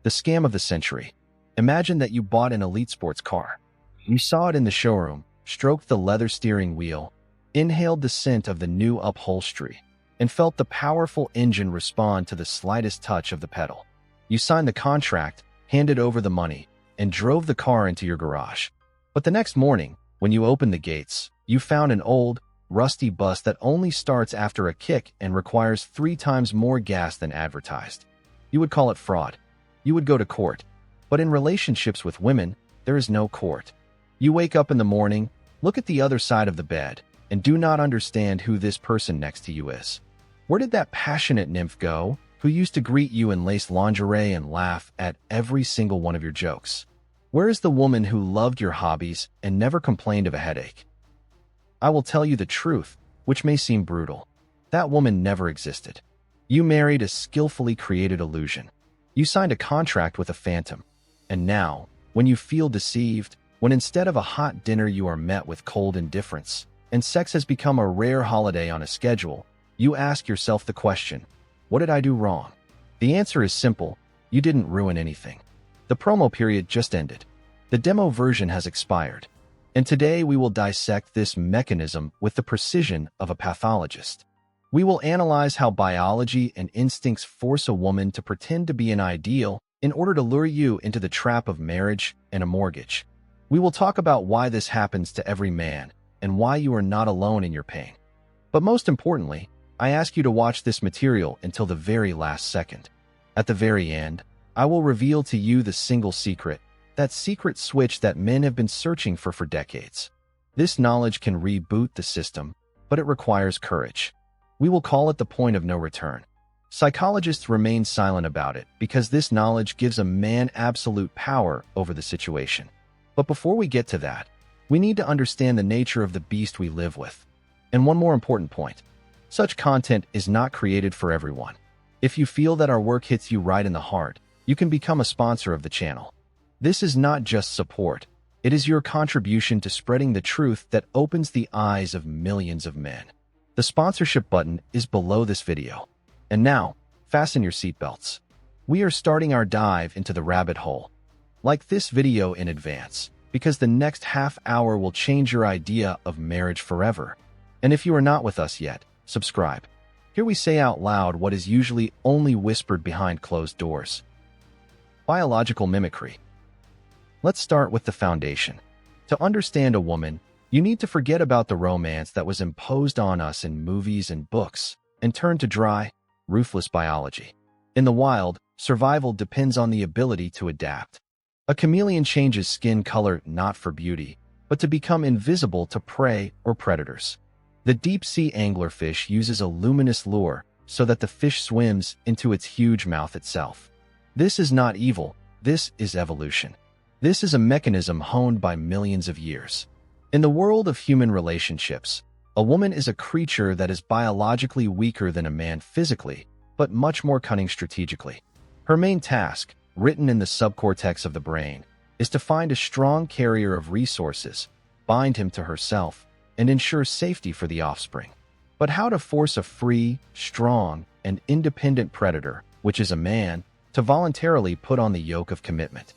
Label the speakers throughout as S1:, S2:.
S1: The scam of the century. Imagine that you bought an elite sports car. You saw it in the showroom, stroked the leather steering wheel, inhaled the scent of the new upholstery, and felt the powerful engine respond to the slightest touch of the pedal. You signed the contract, handed over the money, and drove the car into your garage. But the next morning, when you opened the gates, you found an old, rusty bus that only starts after a kick and requires 3 times more gas than advertised. You would call it fraud. You would go to court. But in relationships with women, there is no court. You wake up in the morning, look at the other side of the bed, and do not understand who this person next to you is. Where did that passionate nymph go, who used to greet you in lace lingerie and laugh at every single one of your jokes? Where is the woman who loved your hobbies and never complained of a headache? I will tell you the truth, which may seem brutal. That woman never existed. You married a skillfully created illusion. You signed a contract with a phantom. And now, when you feel deceived, when instead of a hot dinner you are met with cold indifference, and sex has become a rare holiday on a schedule, you ask yourself the question, what did I do wrong? The answer is simple, you didn't ruin anything. The promo period just ended. The demo version has expired. And today we will dissect this mechanism with the precision of a pathologist. We will analyze how biology and instincts force a woman to pretend to be an ideal in order to lure you into the trap of marriage and a mortgage. We will talk about why this happens to every man and why you are not alone in your pain. But most importantly, I ask you to watch this material until the very last second. At the very end, I will reveal to you the single secret, that secret switch that men have been searching for decades. This knowledge can reboot the system, but it requires courage. We will call it the point of no return. Psychologists remain silent about it because this knowledge gives a man absolute power over the situation. But before we get to that, we need to understand the nature of the beast we live with. And one more important point. Such content is not created for everyone. If you feel that our work hits you right in the heart, you can become a sponsor of the channel. This is not just support. It is your contribution to spreading the truth that opens the eyes of millions of men. The sponsorship button is below this video. And now, fasten your seatbelts. We are starting our dive into the rabbit hole. Like this video in advance, because the next half hour will change your idea of marriage forever. And if you are not with us yet, subscribe. Here we say out loud what is usually only whispered behind closed doors. Biological mimicry. Let's start with the foundation. To understand a woman, you need to forget about the romance that was imposed on us in movies and books, and turn to dry, ruthless biology. In the wild, survival depends on the ability to adapt. A chameleon changes skin color not for beauty, but to become invisible to prey or predators. The deep-sea anglerfish uses a luminous lure so that the fish swims into its huge mouth itself. This is not evil, this is evolution. This is a mechanism honed by millions of years. In the world of human relationships, a woman is a creature that is biologically weaker than a man physically, but much more cunning strategically. Her main task, written in the subcortex of the brain, is to find a strong carrier of resources, bind him to herself, and ensure safety for the offspring. But how to force a free, strong, and independent predator, which is a man, to voluntarily put on the yoke of commitment?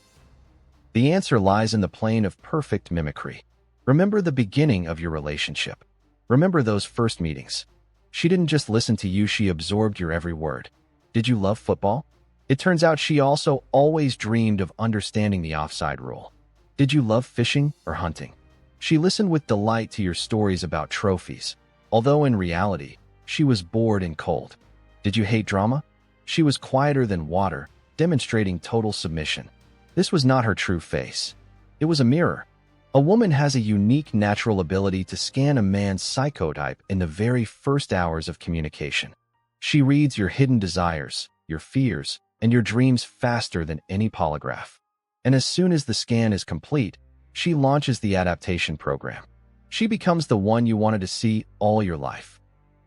S1: The answer lies in the plane of perfect mimicry. Remember the beginning of your relationship. Remember those first meetings. She didn't just listen to you, she absorbed your every word. Did you love football? It turns out she also always dreamed of understanding the offside rule. Did you love fishing or hunting? She listened with delight to your stories about trophies, although in reality, she was bored and cold. Did you hate drama? She was quieter than water, demonstrating total submission. This was not her true face. It was a mirror. A woman has a unique natural ability to scan a man's psychotype in the very first hours of communication. She reads your hidden desires, your fears, and your dreams faster than any polygraph. And as soon as the scan is complete, she launches the adaptation program. She becomes the one you wanted to see all your life.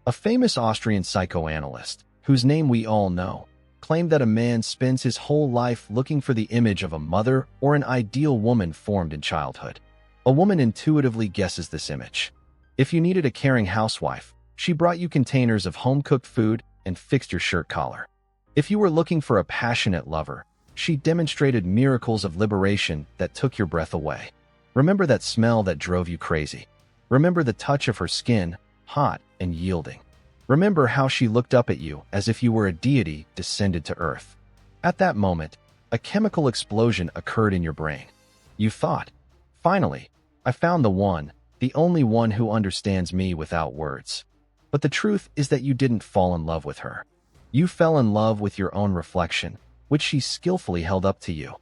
S1: A famous Austrian psychoanalyst, whose name we all know, claimed that a man spends his whole life looking for the image of a mother or an ideal woman formed in childhood. A woman intuitively guesses this image. If you needed a caring housewife, she brought you containers of home-cooked food and fixed your shirt collar. If you were looking for a passionate lover, she demonstrated miracles of liberation that took your breath away. Remember that smell that drove you crazy. Remember the touch of her skin, hot and yielding. Remember how she looked up at you as if you were a deity descended to earth. At that moment, a chemical explosion occurred in your brain. You thought, finally, I found the one, the only one who understands me without words. But the truth is that you didn't fall in love with her. You fell in love with your own reflection, which she skillfully held up to you.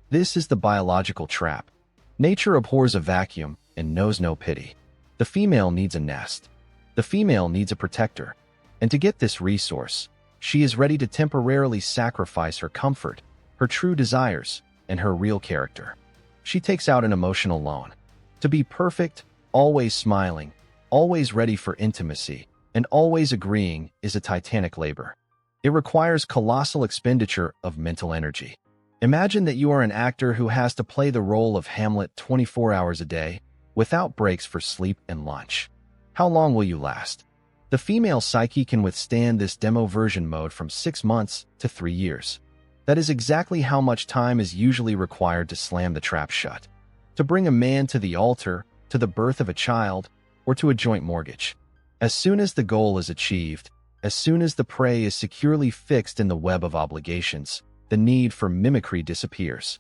S1: This is the biological trap. Nature abhors a vacuum and knows no pity. The female needs a nest. The female needs a protector. And to get this resource, she is ready to temporarily sacrifice her comfort, her true desires, and her real character. She takes out an emotional loan. To be perfect, always smiling, always ready for intimacy, and always agreeing is a titanic labor. It requires colossal expenditure of mental energy. Imagine that you are an actor who has to play the role of Hamlet 24 hours a day, without breaks for sleep and lunch. How long will you last? The female psyche can withstand this demo version mode from 6 months to 3 years. That is exactly how much time is usually required to slam the trap shut. To bring a man to the altar, to the birth of a child, or to a joint mortgage. As soon as the goal is achieved, as soon as the prey is securely fixed in the web of obligations, the need for mimicry disappears.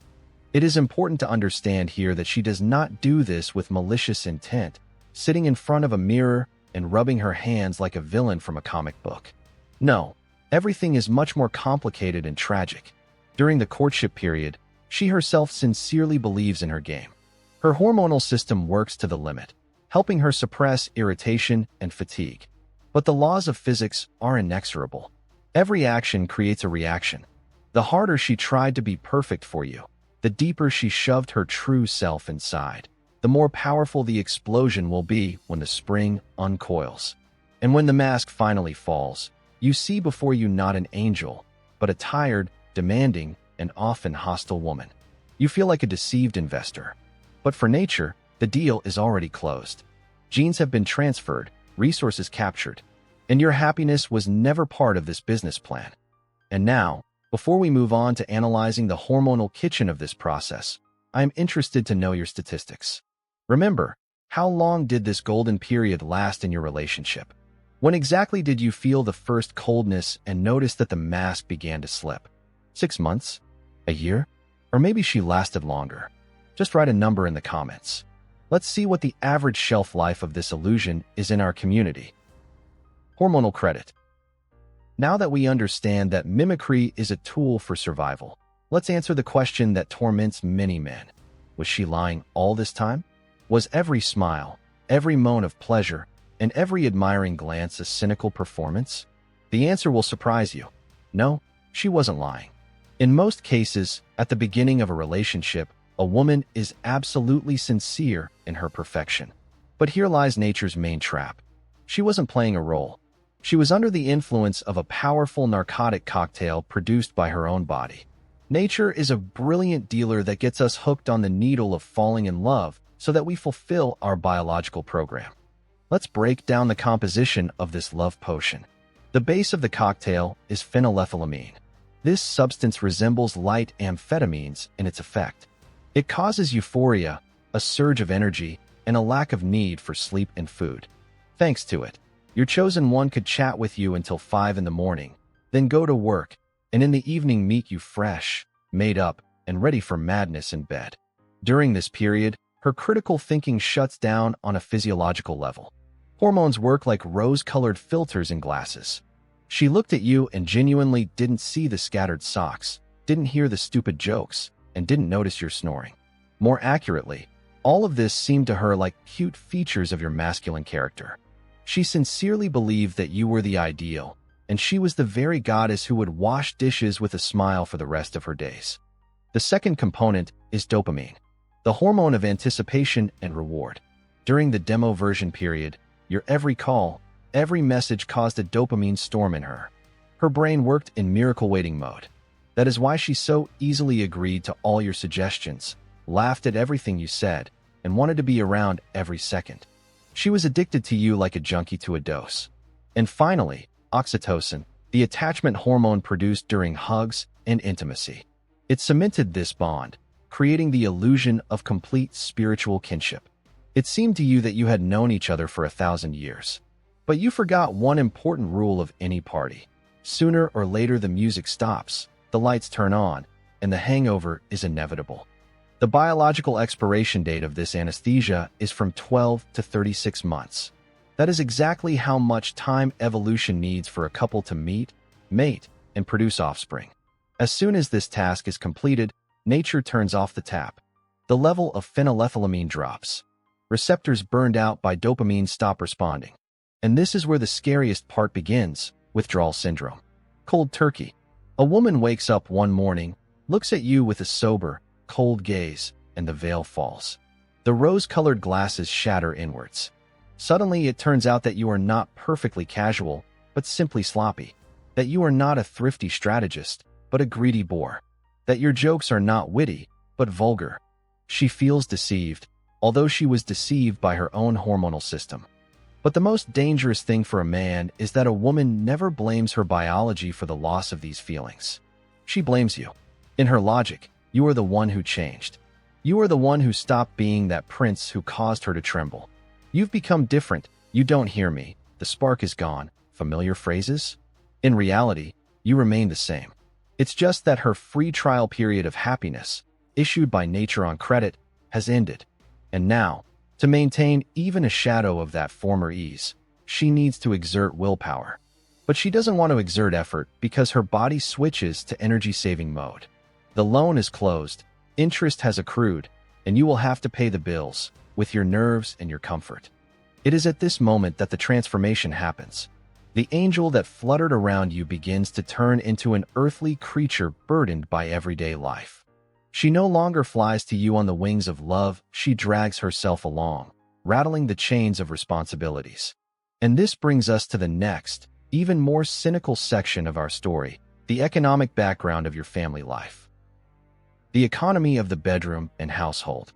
S1: It is important to understand here that she does not do this with malicious intent, sitting in front of a mirror and rubbing her hands like a villain from a comic book. No, everything is much more complicated and tragic. During the courtship period, she herself sincerely believes in her game. Her hormonal system works to the limit, helping her suppress irritation and fatigue. But the laws of physics are inexorable. Every action creates a reaction. The harder she tried to be perfect for you, the deeper she shoved her true self inside, the more powerful the explosion will be when the spring uncoils. And when the mask finally falls, you see before you not an angel, but a tired, demanding, and often hostile woman. You feel like a deceived investor. But for nature, the deal is already closed. Genes have been transferred, resources captured, and your happiness was never part of this business plan. And now, before we move on to analyzing the hormonal kitchen of this process, I am interested to know your statistics. Remember, how long did this golden period last in your relationship? When exactly did you feel the first coldness and notice that the mask began to slip? 6 months? A year? Or maybe she lasted longer? Just write a number in the comments. Let's see what the average shelf life of this illusion is in our community. Hormonal credit. Now that we understand that mimicry is a tool for survival, let's answer the question that torments many men. Was she lying all this time? Was every smile, every moan of pleasure, and every admiring glance a cynical performance? The answer will surprise you. No, she wasn't lying. In most cases, at the beginning of a relationship, a woman is absolutely sincere in her perfection. But here lies nature's main trap. She wasn't playing a role. She was under the influence of a powerful narcotic cocktail produced by her own body. Nature is a brilliant dealer that gets us hooked on the needle of falling in love so that we fulfill our biological program. Let's break down the composition of this love potion. The base of the cocktail is phenylethylamine. This substance resembles light amphetamines in its effect. It causes euphoria, a surge of energy, and a lack of need for sleep and food. Thanks to it, your chosen one could chat with you until 5 in the morning, then go to work, and in the evening meet you fresh, made up, and ready for madness in bed. During this period, her critical thinking shuts down on a physiological level. Hormones work like rose-colored filters in glasses. She looked at you and genuinely didn't see the scattered socks, didn't hear the stupid jokes, and didn't notice your snoring. More accurately, all of this seemed to her like cute features of your masculine character. She sincerely believed that you were the ideal, and she was the very goddess who would wash dishes with a smile for the rest of her days. The second component is dopamine, the hormone of anticipation and reward. During the demo version period, your every call, every message caused a dopamine storm in her. Her brain worked in miracle waiting mode. That is why she so easily agreed to all your suggestions, laughed at everything you said, and wanted to be around every second. She was addicted to you like a junkie to a dose. And finally, oxytocin, the attachment hormone produced during hugs and intimacy. It cemented this bond, creating the illusion of complete spiritual kinship. It seemed to you that you had known each other for 1,000 years. But you forgot one important rule of any party. Sooner or later the music stops, the lights turn on, and the hangover is inevitable. The biological expiration date of this anesthesia is from 12 to 36 months. That is exactly how much time evolution needs for a couple to meet, mate, and produce offspring. As soon as this task is completed, nature turns off the tap. The level of phenylethylamine drops. Receptors burned out by dopamine stop responding. And this is where the scariest part begins, withdrawal syndrome. Cold turkey. A woman wakes up one morning, looks at you with a sober, cold gaze, and the veil falls. The rose-colored glasses shatter inwards. Suddenly, it turns out that you are not perfectly casual, but simply sloppy. That you are not a thrifty strategist, but a greedy bore. That your jokes are not witty, but vulgar. She feels deceived, although she was deceived by her own hormonal system. But the most dangerous thing for a man is that a woman never blames her biology for the loss of these feelings. She blames you. In her logic, you are the one who changed. You are the one who stopped being that prince who caused her to tremble. You've become different. You don't hear me. The spark is gone. Familiar phrases? In reality, you remain the same. It's just that her free trial period of happiness, issued by nature on credit, has ended. And now, to maintain even a shadow of that former ease, she needs to exert willpower. But she doesn't want to exert effort because her body switches to energy-saving mode. The loan is closed, interest has accrued, and you will have to pay the bills, with your nerves and your comfort. It is at this moment that the transformation happens. The angel that fluttered around you begins to turn into an earthly creature burdened by everyday life. She no longer flies to you on the wings of love, she drags herself along, rattling the chains of responsibilities. And this brings us to the next, even more cynical section of our story, the economic background of your family life. The economy of the bedroom and household.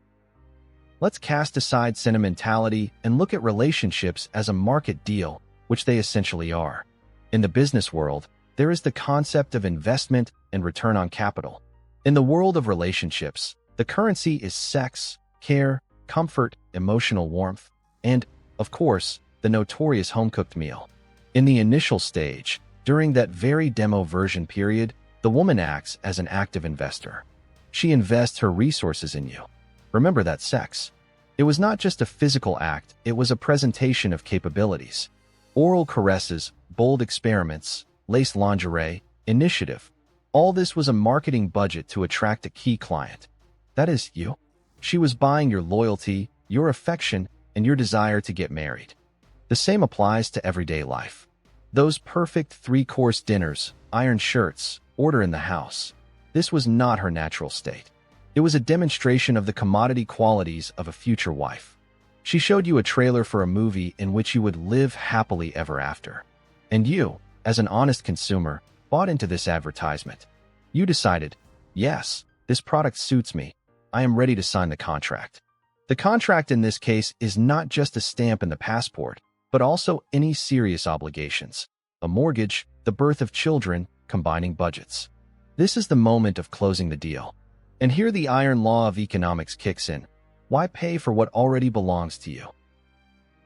S1: Let's cast aside sentimentality and look at relationships as a market deal, which they essentially are. In the business world, there is the concept of investment and return on capital. In the world of relationships, the currency is sex, care, comfort, emotional warmth, and, of course, the notorious home-cooked meal. In the initial stage, during that very demo version period, the woman acts as an active investor. She invests her resources in you. Remember that sex. It was not just a physical act, it was a presentation of capabilities. Oral caresses, bold experiments, lace lingerie, initiative. All this was a marketing budget to attract a key client. That is, you. She was buying your loyalty, your affection, and your desire to get married. The same applies to everyday life. Those perfect three-course dinners, iron shirts, order in the house. This was not her natural state. It was a demonstration of the commodity qualities of a future wife. She showed you a trailer for a movie in which you would live happily ever after. And you, as an honest consumer, bought into this advertisement. You decided, yes, this product suits me. I am ready to sign the contract. The contract in this case is not just a stamp in the passport, but also any serious obligations. A mortgage, the birth of children, combining budgets. This is the moment of closing the deal. And here the iron law of economics kicks in. Why pay for what already belongs to you?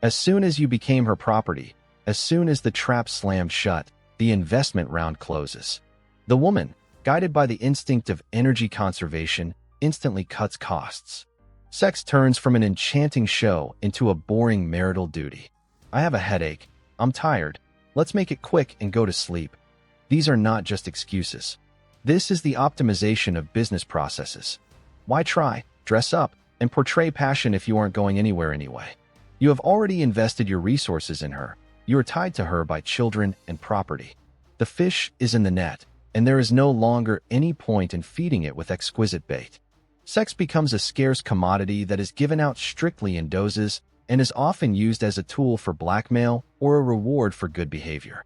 S1: As soon as you became her property, as soon as the trap slammed shut, the investment round closes. The woman, guided by the instinct of energy conservation, instantly cuts costs. Sex turns from an enchanting show into a boring marital duty. I have a headache. I'm tired. Let's make it quick and go to sleep. These are not just excuses. This is the optimization of business processes. Why try, dress up, and portray passion if you aren't going anywhere anyway? You have already invested your resources in her. You are tied to her by children and property. The fish is in the net, and there is no longer any point in feeding it with exquisite bait. Sex becomes a scarce commodity that is given out strictly in doses and is often used as a tool for blackmail or a reward for good behavior.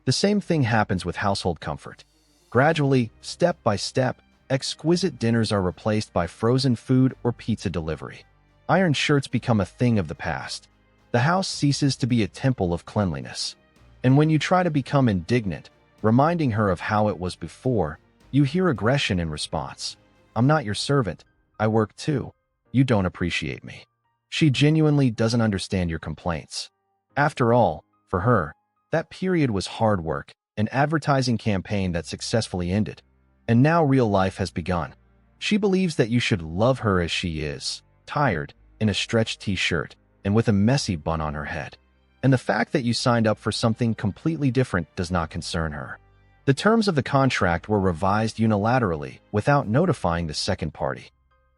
S1: The same thing happens with household comfort. Gradually, step by step, exquisite dinners are replaced by frozen food or pizza delivery. Iron shirts become a thing of the past. The house ceases to be a temple of cleanliness. And when you try to become indignant, reminding her of how it was before, You hear aggression in response. I'm not your servant. I work too. You don't appreciate me. She genuinely doesn't understand your complaints. After all, for her, that period was hard work, an advertising campaign that successfully ended. And now real life has begun. She believes that you should love her as she is, tired, in a stretched t-shirt, and with a messy bun on her head. And the fact that you signed up for something completely different does not concern her. The terms of the contract were revised unilaterally without notifying the second party.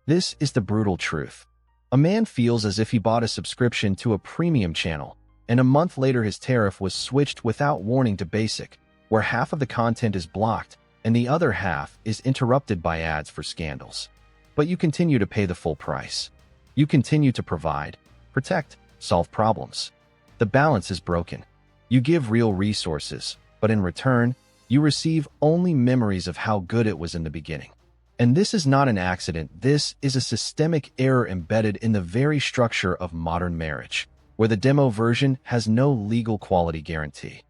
S1: This is the brutal truth. A man feels as if he bought a subscription to a premium channel, and a month later his tariff was switched without warning to basic, where half of the content is blocked and the other half is interrupted by ads for scandals. But you continue to pay the full price. You continue to provide, protect, solve problems. The balance is broken. You give real resources, but in return, you receive only memories of how good it was in the beginning. And this is not an accident. This is a systemic error embedded in the very structure of modern marriage, where the demo version has no legal quality guarantee.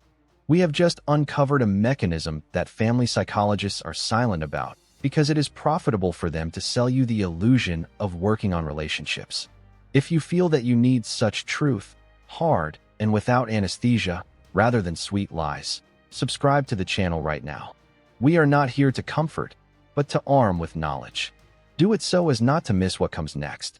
S1: We have just uncovered a mechanism that family psychologists are silent about because it is profitable for them to sell you the illusion of working on relationships. If you feel that you need such truth, hard and without anesthesia, rather than sweet lies, subscribe to the channel right now. We are not here to comfort, but to arm with knowledge. Do it so as not to miss what comes next.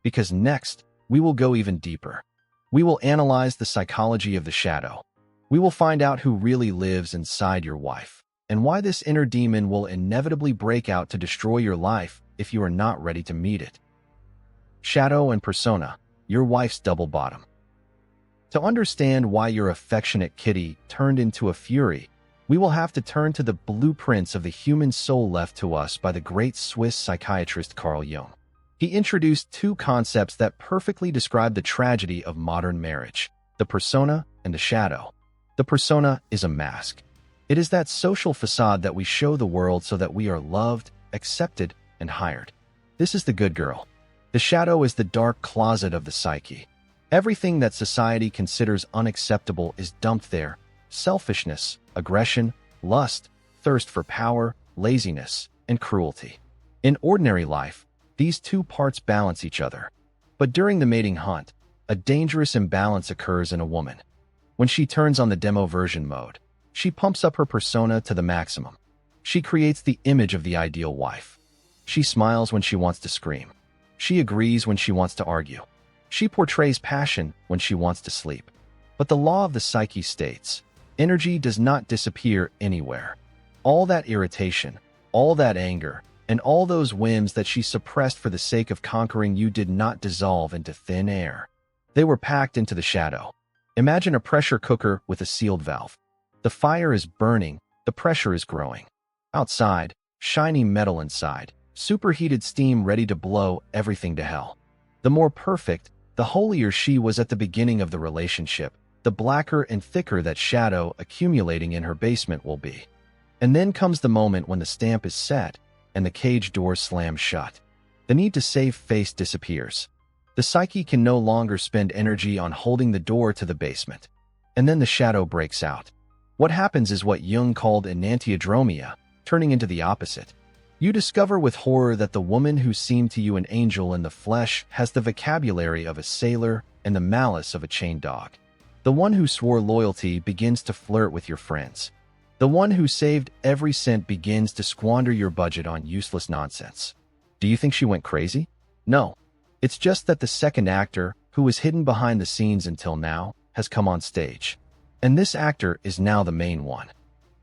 S1: Because next, we will go even deeper. We will analyze the psychology of the shadow. We will find out who really lives inside your wife, and why this inner demon will inevitably break out to destroy your life if you are not ready to meet it. Shadow and persona, your wife's double bottom. To understand why your affectionate kitty turned into a fury, we will have to turn to the blueprints of the human soul left to us by the great Swiss psychiatrist Carl Jung. He introduced two concepts that perfectly describe the tragedy of modern marriage: the persona and the shadow. The persona is a mask. It is that social facade that we show the world so that we are loved, accepted, and hired. This is the good girl. The shadow is the dark closet of the psyche. Everything that society considers unacceptable is dumped there: selfishness, aggression, lust, thirst for power, laziness, and cruelty. In ordinary life, these two parts balance each other. But during the mating hunt, a dangerous imbalance occurs in a woman. When she turns on the demo version mode, she pumps up her persona to the maximum. She creates the image of the ideal wife. She smiles when she wants to scream. She agrees when she wants to argue. She portrays passion when she wants to sleep. But the law of the psyche states, energy does not disappear anywhere. All that irritation, all that anger, and all those whims that she suppressed for the sake of conquering you did not dissolve into thin air. They were packed into the shadow. Imagine a pressure cooker with a sealed valve. The fire is burning, the pressure is growing. Outside, shiny metal inside, superheated steam ready to blow everything to hell. The more perfect, the holier she was at the beginning of the relationship, the blacker and thicker that shadow accumulating in her basement will be. And then comes the moment when the stamp is set and the cage door slams shut. The need to save face disappears. The psyche can no longer spend energy on holding the door to the basement. And then the shadow breaks out. What happens is what Jung called enantiodromia, turning into the opposite. You discover with horror that the woman who seemed to you an angel in the flesh has the vocabulary of a sailor and the malice of a chained dog. The one who swore loyalty begins to flirt with your friends. The one who saved every cent begins to squander your budget on useless nonsense. Do you think she went crazy? No. It's just that the second actor, who was hidden behind the scenes until now, has come on stage. And this actor is now the main one.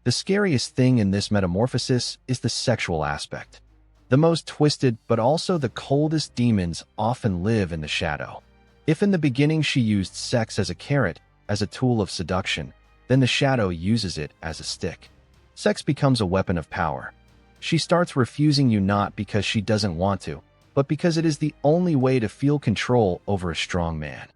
S1: The scariest thing in this metamorphosis is the sexual aspect. The most twisted but also the coldest demons often live in the shadow. If in the beginning she used sex as a carrot, as a tool of seduction, then the shadow uses it as a stick. Sex becomes a weapon of power. She starts refusing you not because she doesn't want to, but because it is the only way to feel control over a strong man.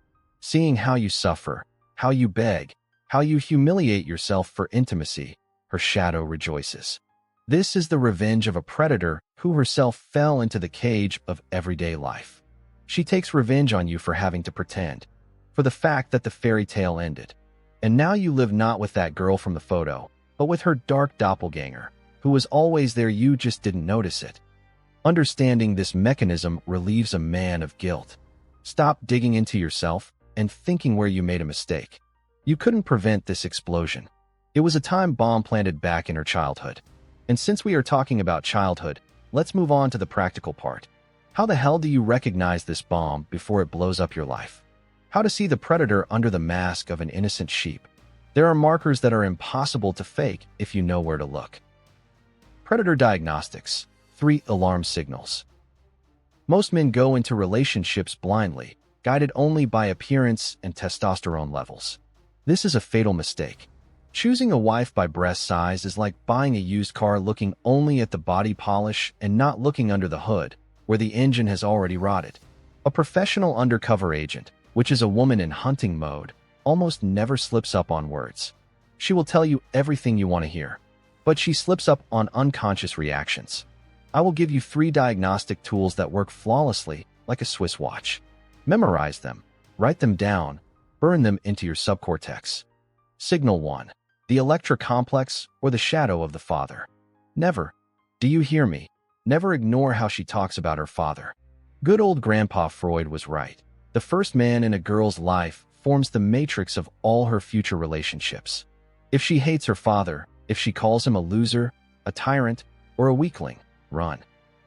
S1: Seeing how you suffer, how you beg, how you humiliate yourself for intimacy, her shadow rejoices. This is the revenge of a predator who herself fell into the cage of everyday life. She takes revenge on you for having to pretend, for the fact that the fairy tale ended. And now you live not with that girl from the photo, but with her dark doppelganger, who was always there, you just didn't notice it. Understanding this mechanism relieves a man of guilt. Stop digging into yourself and thinking where you made a mistake. You couldn't prevent this explosion. It was a time bomb planted back in her childhood. And since we are talking about childhood, let's move on to the practical part. How the hell do you recognize this bomb before it blows up your life? How to see the predator under the mask of an innocent sheep. There are markers that are impossible to fake if you know where to look. Predator diagnostics. 3 alarm signals. Most men go into relationships blindly, guided only by appearance and testosterone levels. This is a fatal mistake. Choosing a wife by breast size is like buying a used car looking only at the body polish and not looking under the hood, where the engine has already rotted. A professional undercover agent, which is a woman in hunting mode, almost never slips up on words. She will tell you everything you want to hear, but she slips up on unconscious reactions. I will give you 3 diagnostic tools that work flawlessly, like a Swiss watch. Memorize them, write them down, burn them into your subcortex. Signal 1. The Electra complex or the shadow of the father. Never, do you hear me? Never ignore how she talks about her father. Good old Grandpa Freud was right. The first man in a girl's life forms the matrix of all her future relationships. If she hates her father, if she calls him a loser, a tyrant, or a weakling, run.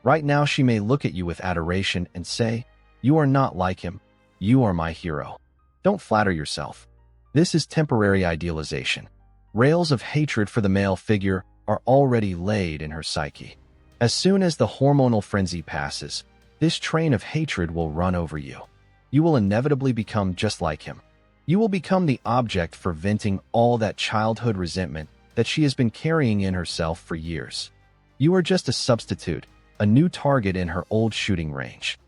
S1: Right now she may look at you with adoration and say, "You are not like him. You are my hero." Don't flatter yourself. This is temporary idealization. Rails of hatred for the male figure are already laid in her psyche. As soon as the hormonal frenzy passes, this train of hatred will run over you. You will inevitably become just like him. You will become the object for venting all that childhood resentment that she has been carrying in herself for years. You are just a substitute, a new target in her old shooting range.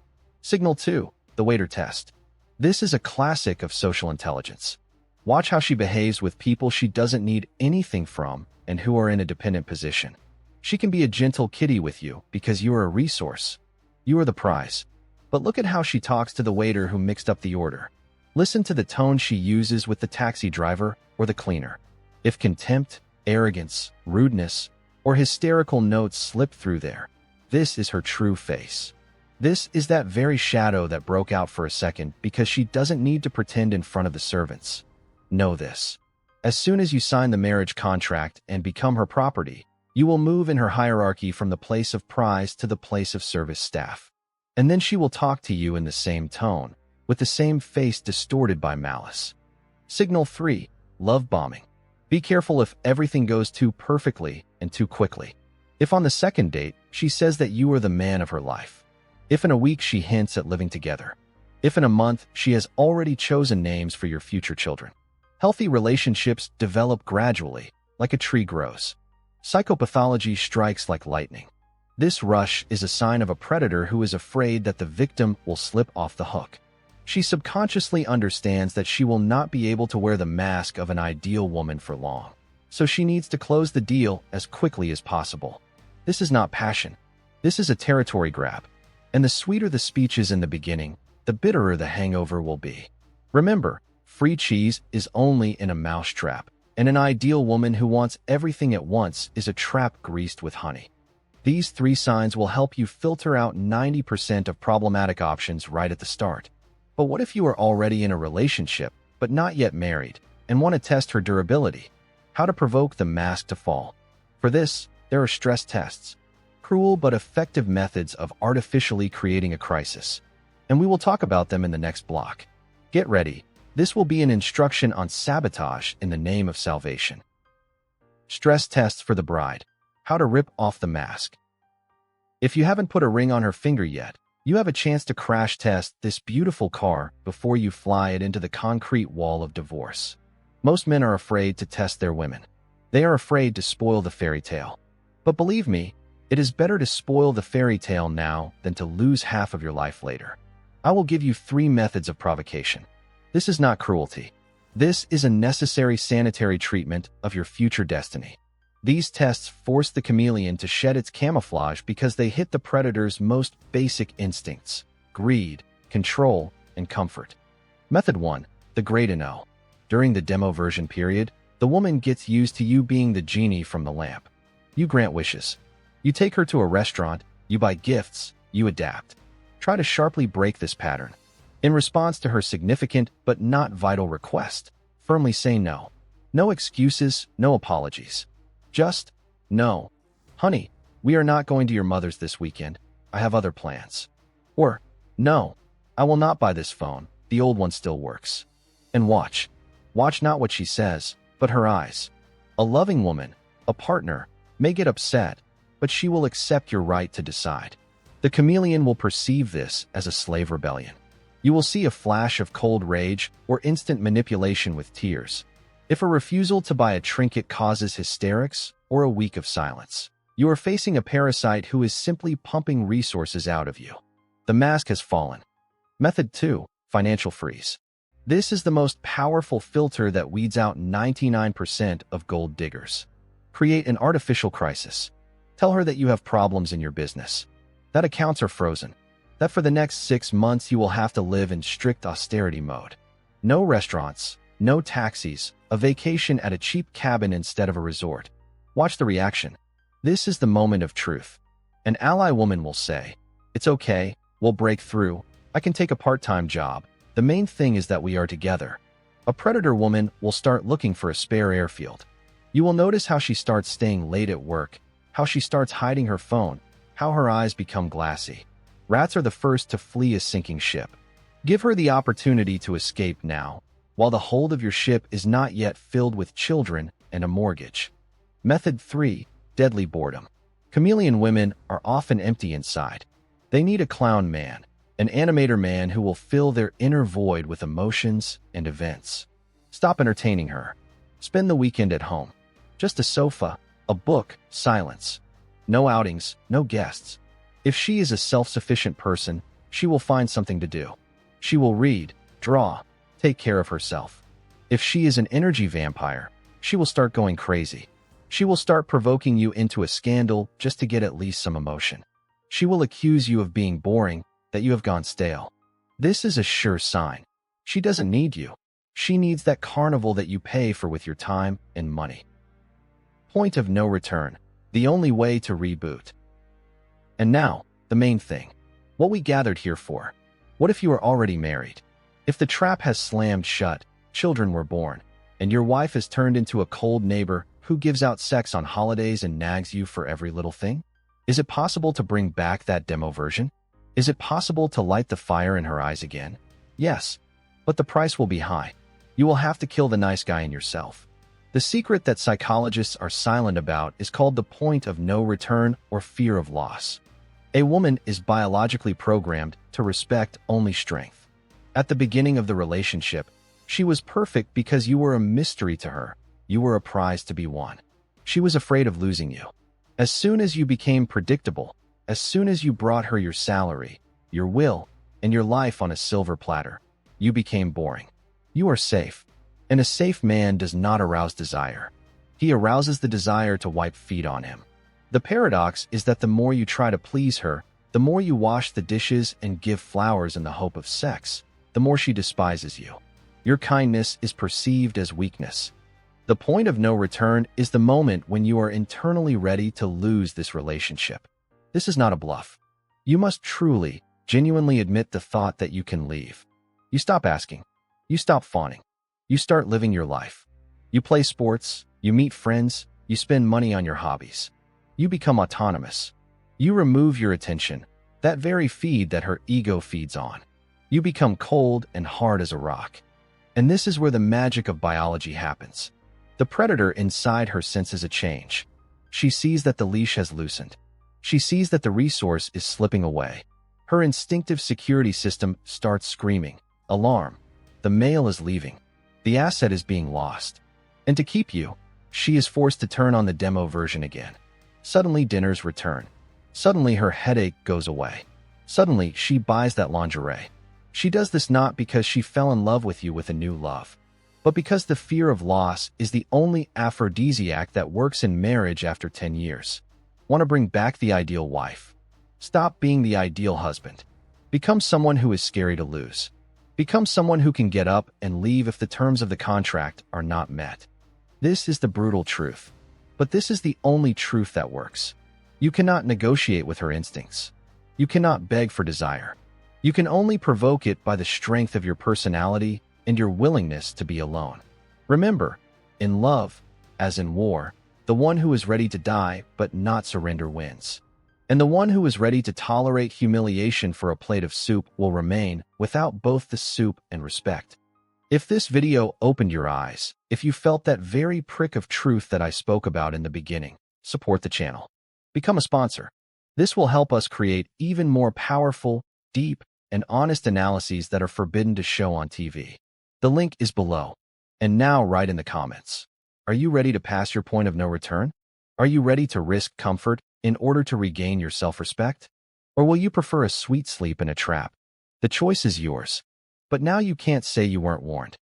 S1: Signal 2. The waiter test. This is a classic of social intelligence. Watch how she behaves with people she doesn't need anything from and who are in a dependent position. She can be a gentle kitty with you because you are a resource. You are the prize. But look at how she talks to the waiter who mixed up the order. Listen to the tone she uses with the taxi driver or the cleaner. If contempt, arrogance, rudeness, or hysterical notes slip through there, this is her true face. This is that very shadow that broke out for a second because she doesn't need to pretend in front of the servants. Know this. As soon as you sign the marriage contract and become her property, you will move in her hierarchy from the place of prize to the place of service staff. And then she will talk to you in the same tone, with the same face distorted by malice. Signal 3. Love bombing. Be careful if everything goes too perfectly and too quickly. If on the second date, she says that you are the man of her life. If in a week she hints at living together. If in a month she has already chosen names for your future children. Healthy relationships develop gradually, like a tree grows. Psychopathology strikes like lightning. This rush is a sign of a predator who is afraid that the victim will slip off the hook. She subconsciously understands that she will not be able to wear the mask of an ideal woman for long, so she needs to close the deal as quickly as possible. This is not passion. This is a territory grab. And the sweeter the speech is in the beginning, the bitterer the hangover will be. Remember, free cheese is only in a mousetrap, and an ideal woman who wants everything at once is a trap greased with honey. These 3 signs will help you filter out 90% of problematic options right at the start. But what if you are already in a relationship, but not yet married, and want to test her durability? How to provoke the mask to fall. For this, there are stress tests. Cruel but effective methods of artificially creating a crisis. And we will talk about them in the next block. Get ready. This will be an instruction on sabotage in the name of salvation. Stress tests for the bride. How to rip off the mask. If you haven't put a ring on her finger yet, you have a chance to crash test this beautiful car before you fly it into the concrete wall of divorce. Most men are afraid to test their women. They are afraid to spoil the fairy tale. But believe me, it is better to spoil the fairy tale now than to lose half of your life later. I will give you 3 methods of provocation. This is not cruelty. This is a necessary sanitary treatment of your future destiny. These tests force the chameleon to shed its camouflage because they hit the predator's most basic instincts: greed, control, and comfort. Method 1. The Great No. During the demo version period, the woman gets used to you being the genie from the lamp. You grant wishes. You take her to a restaurant, you buy gifts, you adapt. Try to sharply break this pattern. In response to her significant but not vital request, firmly say no. No excuses, no apologies. Just, no. Honey, we are not going to your mother's this weekend. I have other plans. Or, no, I will not buy this phone. The old one still works. And watch. Watch not what she says, but her eyes. A loving woman, a partner, may get upset, but she will accept your right to decide. The chameleon will perceive this as a slave rebellion. You will see a flash of cold rage or instant manipulation with tears. If a refusal to buy a trinket causes hysterics or a week of silence, you are facing a parasite who is simply pumping resources out of you. The mask has fallen. Method 2. Financial freeze. This is the most powerful filter that weeds out 99% of gold diggers. Create an artificial crisis. Tell her that you have problems in your business, that accounts are frozen, that for the next 6 months you will have to live in strict austerity mode. No restaurants, no taxis, a vacation at a cheap cabin instead of a resort. Watch the reaction. This is the moment of truth. An ally woman will say, "It's okay, we'll break through. I can take a part-time job. The main thing is that we are together." A predator woman will start looking for a spare airfield. You will notice how she starts staying late at work, how she starts hiding her phone, how her eyes become glassy. Rats are the first to flee a sinking ship. Give her the opportunity to escape now, while the hold of your ship is not yet filled with children and a mortgage. Method 3. Deadly boredom. Chameleon women are often empty inside. They need a clown man, an animator man who will fill their inner void with emotions and events. Stop entertaining her. Spend the weekend at home. Just a sofa, a book, silence. No outings, no guests. If she is a self-sufficient person, she will find something to do. She will read, draw, take care of herself. If she is an energy vampire, she will start going crazy. She will start provoking you into a scandal just to get at least some emotion. She will accuse you of being boring, that you have gone stale. This is a sure sign. She doesn't need you. She needs that carnival that you pay for with your time and money. Point of no return. The only way to reboot. And now, the main thing. What we gathered here for. What if you are already married? If the trap has slammed shut, children were born, and your wife has turned into a cold neighbor who gives out sex on holidays and nags you for every little thing? Is it possible to bring back that demo version? Is it possible to light the fire in her eyes again? Yes, but the price will be high. You will have to kill the nice guy in yourself. The secret that psychologists are silent about is called the point of no return or fear of loss. A woman is biologically programmed to respect only strength. At the beginning of the relationship, she was perfect because you were a mystery to her. You were a prize to be won. She was afraid of losing you. As soon as you became predictable, as soon as you brought her your salary, your will, and your life on a silver platter, you became boring. You are safe. And a safe man does not arouse desire. He arouses the desire to wipe feet on him. The paradox is that the more you try to please her, the more you wash the dishes and give flowers in the hope of sex, the more she despises you. Your kindness is perceived as weakness. The point of no return is the moment when you are internally ready to lose this relationship. This is not a bluff. You must truly, genuinely admit the thought that you can leave. You stop asking. You stop fawning. You start living your life. You play sports, you meet friends, you spend money on your hobbies. You become autonomous. You remove your attention, that very feed that her ego feeds on. You become cold and hard as a rock. And this is where the magic of biology happens. The predator inside her senses a change. She sees that the leash has loosened. She sees that the resource is slipping away. Her instinctive security system starts screaming, "Alarm! The male is leaving. The asset is being lost." And to keep you, she is forced to turn on the demo version again. Suddenly dinners return. Suddenly her headache goes away. Suddenly she buys that lingerie. She does this not because she fell in love with you with a new love, but because the fear of loss is the only aphrodisiac that works in marriage after 10 years. Want to bring back the ideal wife? Stop being the ideal husband. Become someone who is scary to lose. Become someone who can get up and leave if the terms of the contract are not met. This is the brutal truth. But this is the only truth that works. You cannot negotiate with her instincts. You cannot beg for desire. You can only provoke it by the strength of your personality and your willingness to be alone. Remember, in love, as in war, the one who is ready to die but not surrender wins. And the one who is ready to tolerate humiliation for a plate of soup will remain without both the soup and respect. If this video opened your eyes, if you felt that very prick of truth that I spoke about in the beginning, support the channel. Become a sponsor. This will help us create even more powerful, deep, and honest analyses that are forbidden to show on TV. The link is below. And now write in the comments. Are you ready to pass your point of no return? Are you ready to risk comfort in order to regain your self-respect? Or will you prefer a sweet sleep in a trap? The choice is yours. But now you can't say you weren't warned.